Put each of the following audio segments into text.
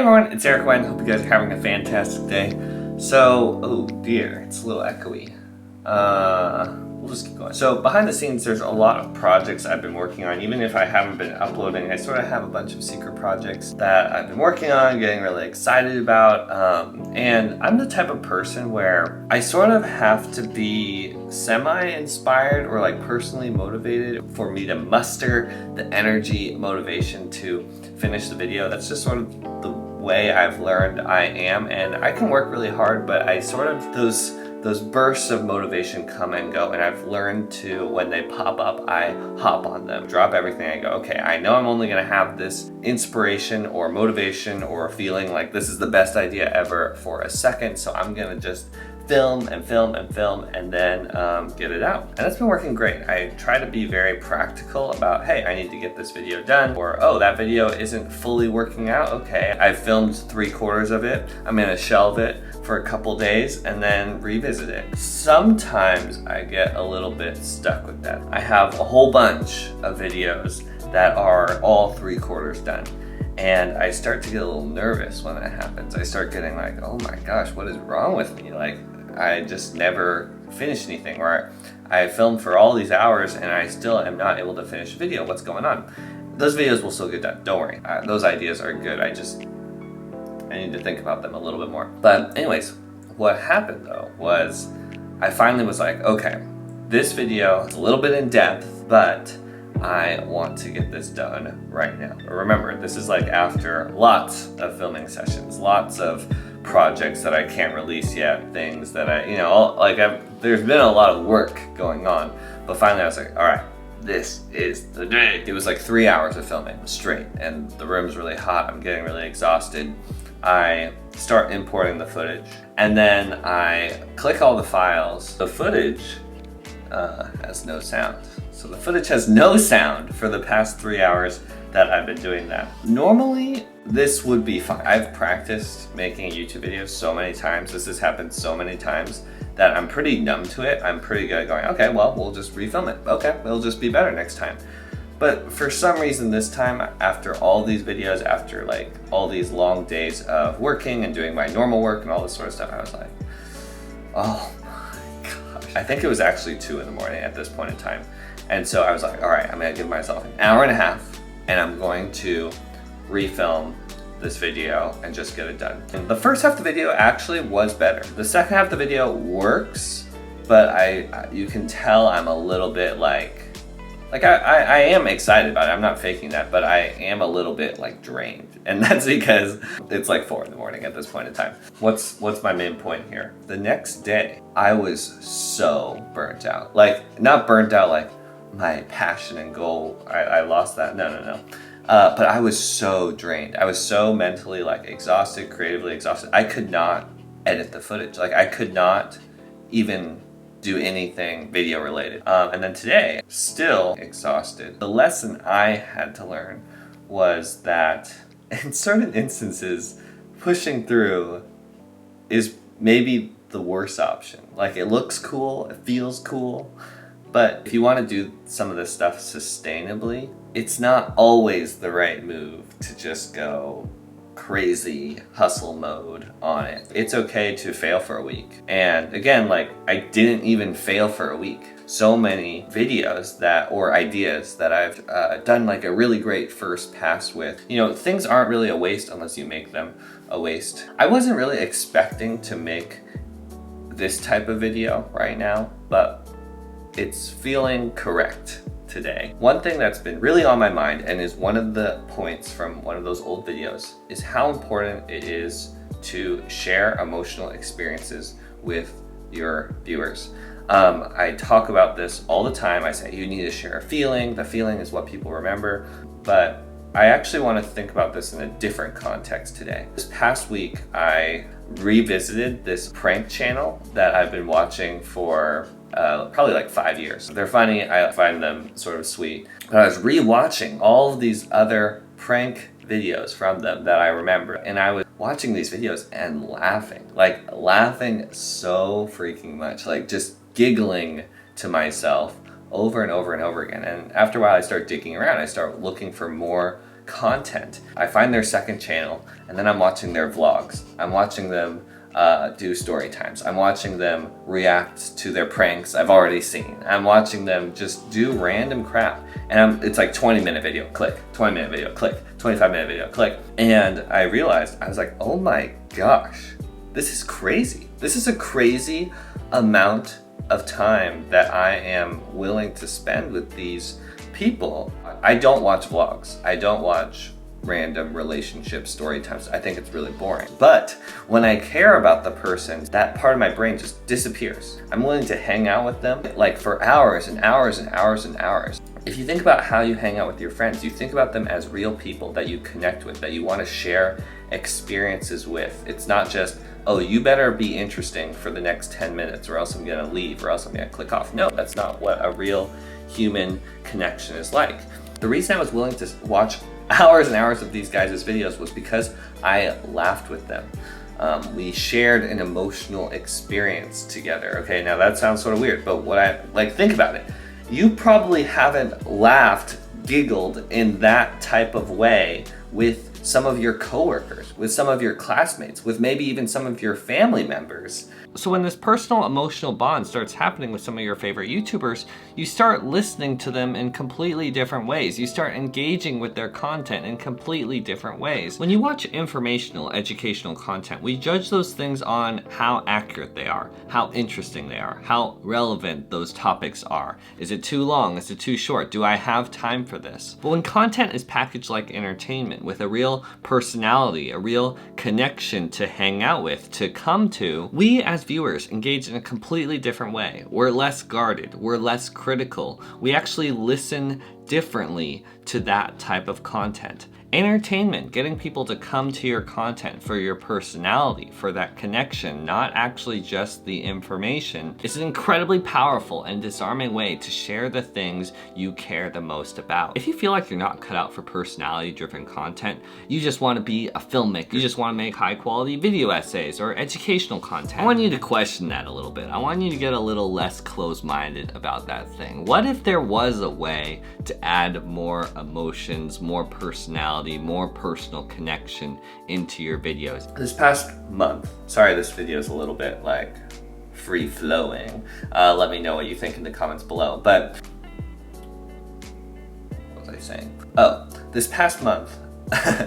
everyone, it's Eric Wen. Hope you guys are having a fantastic day. So, oh dear, it's a little echoey. We'll just keep going. So behind the scenes, there's a lot of projects I've been working on. Even if I haven't been uploading, I sort of have a bunch of secret projects that I've been working on, getting really excited about. And I'm the type of person where I sort of have to be semi-inspired or like personally motivated for me to muster the energy, motivation to finish the video. That's just sort of the way I've learned I am, and I can work really hard, but I sort of, those bursts of motivation come and go, and I've learned to, when they pop up, I hop on them, drop everything, and go, okay, I know I'm only gonna have this inspiration or motivation or feeling like this is the best idea ever for a second, so I'm gonna just film and film and film and then get it out. And that's been working great. I try to be very practical about, hey, I need to get this video done, or oh, that video isn't fully working out. Okay, I filmed 3/4 of it. I'm gonna shelve it for a couple days and then revisit it. Sometimes I get a little bit stuck with that. I have a whole bunch of videos that are all 3/4 done. And I start to get a little nervous when that happens. I start getting like, oh my gosh, what is wrong with me? Like, I just never finish anything, or I filmed for all these hours and I still am not able to finish a video. What's going on? Those videos will still get done, don't worry. Those ideas are good. I need to think about them a little bit more. But anyways, what happened though was I finally was like, okay, this video is a little bit in depth, but I want to get this done right now. Remember, this is like after lots of filming sessions, lots of projects that I can't release yet, things that there's been a lot of work going on, but finally I was like, all right, this is the day. It was like 3 hours of filming straight, and the room's really hot. I'm getting really exhausted. I start importing the footage, and then I click all the files. The footage has no sound. So the footage has no sound for the past 3 hours that I've been doing that. Normally, this would be fine. I've practiced making YouTube videos so many times. This has happened so many times that I'm pretty numb to it. I'm pretty good at going, okay, well, we'll just refilm it. Okay, it'll just be better next time. But for some reason this time, after all these videos, after like all these long days of working and doing my normal work and all this sort of stuff, I was like, oh my gosh. I think it was actually 2 in the morning at this point in time. And so I was like, all right, I'm gonna give myself an hour and a half and I'm going to refilm this video and just get it done. And the first half of the video actually was better. The second half of the video works, but you can tell I'm a little bit like I am excited about it. I'm not faking that, but I am a little bit like drained. And that's because it's like 4 in the morning at this point in time. What's my main point here? The next day, I was so burnt out. Like, not burnt out like my passion and goal, I lost that. No. But I was so drained. I was so mentally like exhausted, creatively exhausted. I could not edit the footage. Like, I could not even do anything video related. And then today, still exhausted. The lesson I had to learn was that in certain instances, pushing through is maybe the worst option. Like, it looks cool, it feels cool, but if you want to do some of this stuff sustainably, it's not always the right move to just go crazy hustle mode on it. It's okay to fail for a week. And again, like, I didn't even fail for a week. So many videos or ideas that I've done like a really great first pass with. You know, things aren't really a waste unless you make them a waste. I wasn't really expecting to make this type of video right now, but it's feeling correct today. One thing that's been really on my mind, and is one of the points from one of those old videos, is how important it is to share emotional experiences with your viewers. I talk about this all the time. I say you need to share a feeling. The feeling is what people remember. But I actually want to think about this in a different context today. This past week, I revisited this prank channel that I've been watching for probably like 5 years. They're funny, I find them sort of sweet. But I was rewatching all of these other prank videos from them that I remember, and I was watching these videos and laughing so freaking much, like just giggling to myself over and over and over again. And after a while I start digging around, I start looking for more content. I find their second channel, and then I'm watching their vlogs. I'm watching them do story times. I'm watching them react to their pranks I've already seen. I'm watching them just do random crap. And it's like 20-minute video, click, 20-minute video, click, 25-minute video, click. And I realized, I was like, oh my gosh, this is crazy. This is a crazy amount of time that I am willing to spend with these people. I don't watch vlogs. I don't watch random relationship story times. I think it's really boring. But when I care about the person, that part of my brain just disappears. I'm willing to hang out with them like for hours and hours and hours and hours. If you think about how you hang out with your friends, you think about them as real people that you connect with, that you want to share experiences with. It's not just, oh, you better be interesting for the next 10 minutes or else I'm gonna leave or else I'm gonna click off. No, that's not what a real human connection is like. The reason I was willing to watch hours and hours of these guys' videos was because I laughed with them. We shared an emotional experience together. Okay, now that sounds sort of weird, but think about it. You probably haven't laughed, giggled in that type of way with some of your coworkers, with some of your classmates, with maybe even some of your family members. So when this personal emotional bond starts happening with some of your favorite YouTubers, you start listening to them in completely different ways. You start engaging with their content in completely different ways. When you watch informational, educational content, we judge those things on how accurate they are, how interesting they are, how relevant those topics are. Is it too long? Is it too short? Do I have time for this? But when content is packaged like entertainment with a real personality, a real connection to hang out with, to come to, we as viewers engage in a completely different way. We're less guarded, we're less critical. We actually listen differently to that type of content. Entertainment, getting people to come to your content for your personality, for that connection, not actually just the information, is an incredibly powerful and disarming way to share the things you care the most about. If you feel like you're not cut out for personality-driven content, you just want to be a filmmaker, you just want to make high-quality video essays or educational content, I want you to question that a little bit. I want you to get a little less closed-minded about that thing. What if there was a way to add more emotions, more personality, more personal connection into your videos? This past month, sorry this video is a little bit like free-flowing. Let me know what you think in the comments below. But what was I saying? Oh, this past month,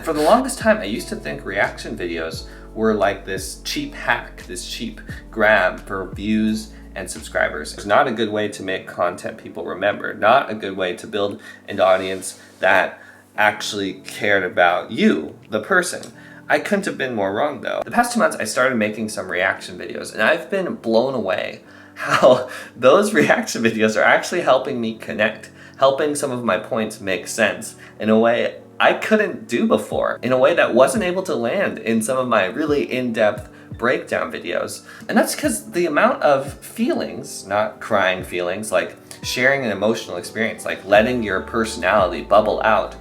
for the longest time I used to think reaction videos were like this cheap hack, this cheap grab for views and subscribers. It's not a good way to make content people remember, not a good way to build an audience that actually cared about you, the person. I couldn't have been more wrong though. The past 2 months I started making some reaction videos and I've been blown away how those reaction videos are actually helping me connect, helping some of my points make sense in a way I couldn't do before, in a way that wasn't able to land in some of my really in-depth breakdown videos. And that's because the amount of feelings, not crying feelings, like sharing an emotional experience, like letting your personality bubble out,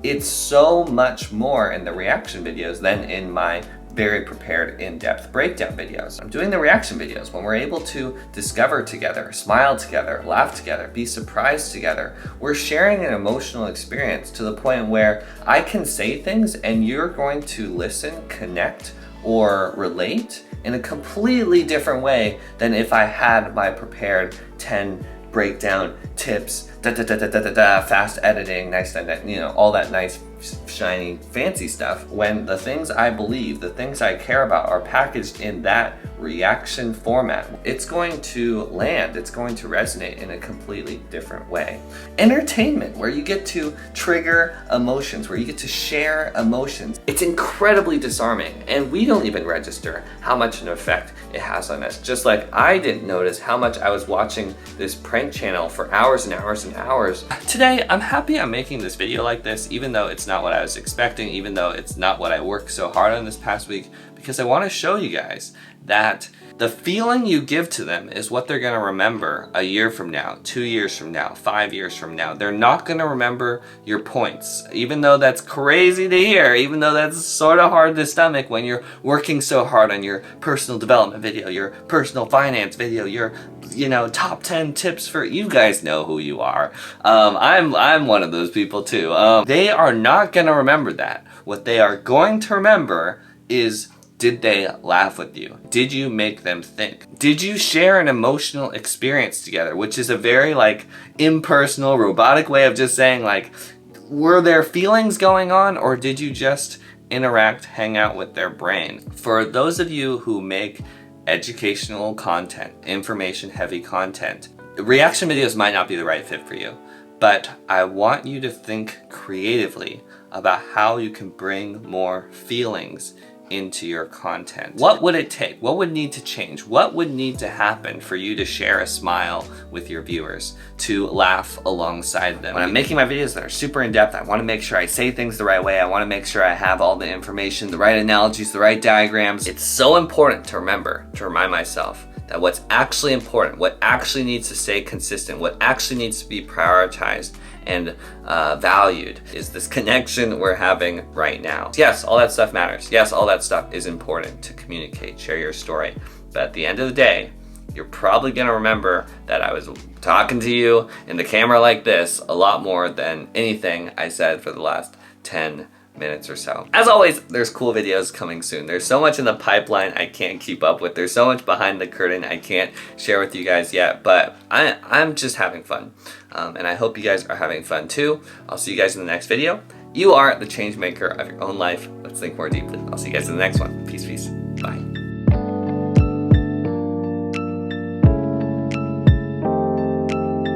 it's so much more in the reaction videos than in my very prepared in-depth breakdown videos. I'm doing the reaction videos when we're able to discover together, smile together, laugh together, be surprised together. We're sharing an emotional experience to the point where I can say things and you're going to listen, connect, or relate in a completely different way than if I had my prepared 10 breakdown tips, fast editing, nice, all that nice, shiny, fancy stuff, when the things I believe, the things I care about are packaged in that reaction format. It's going to land, it's going to resonate in a completely different way. Entertainment, where you get to trigger emotions, where you get to share emotions. It's incredibly disarming, and we don't even register how much an effect it has on us. Just like I didn't notice how much I was watching this prank channel for hours and hours and hours. Today, I'm happy I'm making this video like this, even though it's not what I was expecting, even though it's not what I worked so hard on this past week, because I want to show you guys that the feeling you give to them is what they're going to remember a year from now, 2 years from now, 5 years from now. They're not going to remember your points, even though that's crazy to hear, even though that's sort of hard to stomach when you're working so hard on your personal development video, your personal finance video, your top 10 tips for, you guys know who you are. I'm one of those people too. They are not going to remember that. What they are going to remember is, did they laugh with you? Did you make them think? Did you share an emotional experience together? Which is a very impersonal, robotic way of just saying were there feelings going on, or did you just interact, hang out with their brain? For those of you who make educational content, information heavy content, reaction videos might not be the right fit for you, but I want you to think creatively about how you can bring more feelings into your content. What would it take? What would need to change? What would need to happen for you to share a smile with your viewers, to laugh alongside them? When I'm making my videos that are super in-depth, I want to make sure I say things the right way. I want to make sure I have all the information, the right analogies, the right diagrams. It's so important to remember, to remind myself that what's actually important, what actually needs to stay consistent, what actually needs to be prioritized and valued is this connection we're having right now. Yes, all that stuff matters. Yes, all that stuff is important to communicate, share your story. But at the end of the day, you're probably gonna remember that I was talking to you in the camera like this a lot more than anything I said for the last 10 minutes or so. As always, there's cool videos coming soon. There's so much in the pipeline I can't keep up with. There's so much behind the curtain I can't share with you guys yet, but I'm just having fun. And I hope you guys are having fun too. I'll see you guys in the next video. You are the change maker of your own life. Let's think more deeply. I'll see you guys in the next one. Peace, peace. Bye.